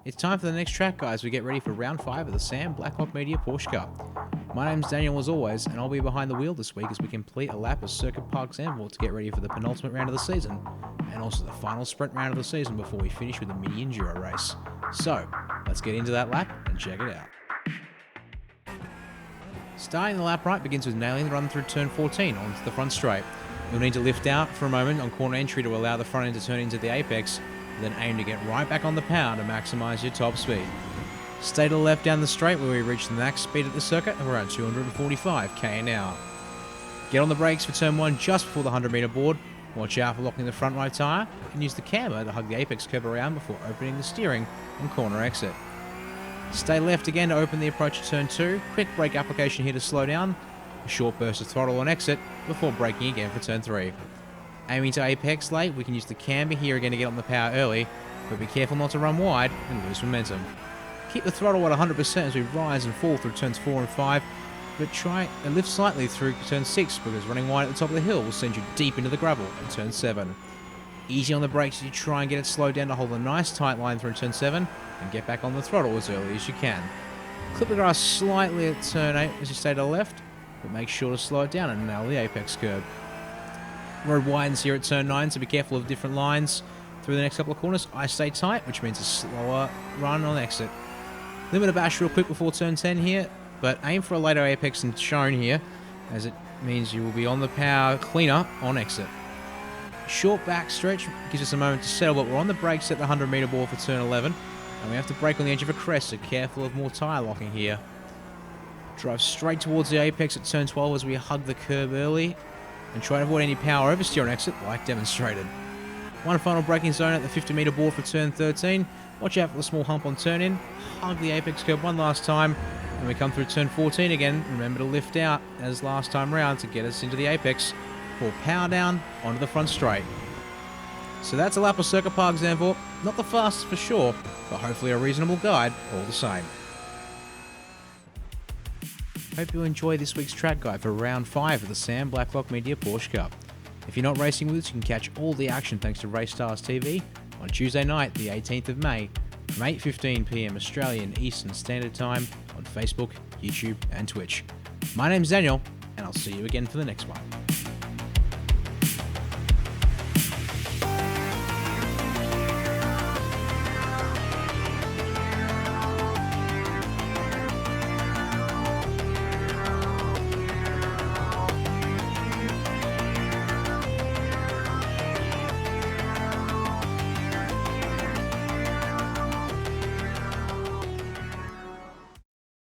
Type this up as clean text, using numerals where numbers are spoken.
It's time for the next track, guys. We get ready for round 5 of the Sam Blacklock Media Porsche Cup. My name's Daniel as always, and I'll be behind the wheel this week as we complete a lap of Circuit Park Zandvoort to get ready for the penultimate round of the season, and also the final sprint round of the season before we finish with a mini enduro race. So, let's get into that lap and check it out. Starting the lap right begins with nailing the run through turn 14 onto the front straight. You'll need to lift out for a moment on corner entry to allow the front end to turn into the apex, then aim to get right back on the power to maximise your top speed. Stay to the left down the straight where we reach the max speed at the circuit of around 245 km an hour. Get on the brakes for turn 1 just before the 100 metre board. Watch out for locking the front right tyre and use the camber to hug the apex curb around before opening the steering on corner exit. Stay left again to open the approach to turn 2, quick brake application here to slow down, a short burst of throttle on exit before braking again for turn 3. Aiming to apex late, we can use the camber here again to get on the power early, but be careful not to run wide and lose momentum. Keep the throttle at 100% as we rise and fall through turns 4 and 5, but try and lift slightly through turn 6 because running wide at the top of the hill will send you deep into the gravel in turn 7. Easy on the brakes as you try and get it slowed down to hold a nice tight line through turn 7 and get back on the throttle as early as you can. Clip the grass slightly at turn 8 as you stay to the left, but make sure to slow it down and nail the apex curb. Road widens here at turn 9, so be careful of different lines through the next couple of corners. I stay tight, which means a slower run on exit. Limit a bash real quick before turn 10 here, but aim for a later apex than shown here, as it means you will be on the power cleaner on exit. Short back stretch gives us a moment to settle, but we're on the brakes at the 100 metre ball for turn 11, and we have to brake on the edge of a crest, so careful of more tyre locking here. Drive straight towards the apex at turn 12 as we hug the curb early, and try to avoid any power oversteer on exit like demonstrated. One final braking zone at the 50 metre board for turn 13. Watch out for the small hump on turn in, hug the apex curb one last time, and we come through turn 14 again. Remember to lift out as last time round to get us into the apex, pull power down onto the front straight. So that's a lap of Circuit Park Zandvoort. Not the fastest for sure, but hopefully a reasonable guide all the same. Hope you enjoy this week's track guide for round 5 of the Sam Blacklock Media Porsche Cup. If you're not racing with us, you can catch all the action thanks to RaceStars TV on Tuesday night, the 18th of May, from 8:15 PM Australian Eastern Standard Time on Facebook, YouTube and Twitch. My name's Daniel, and I'll see you again for the next one.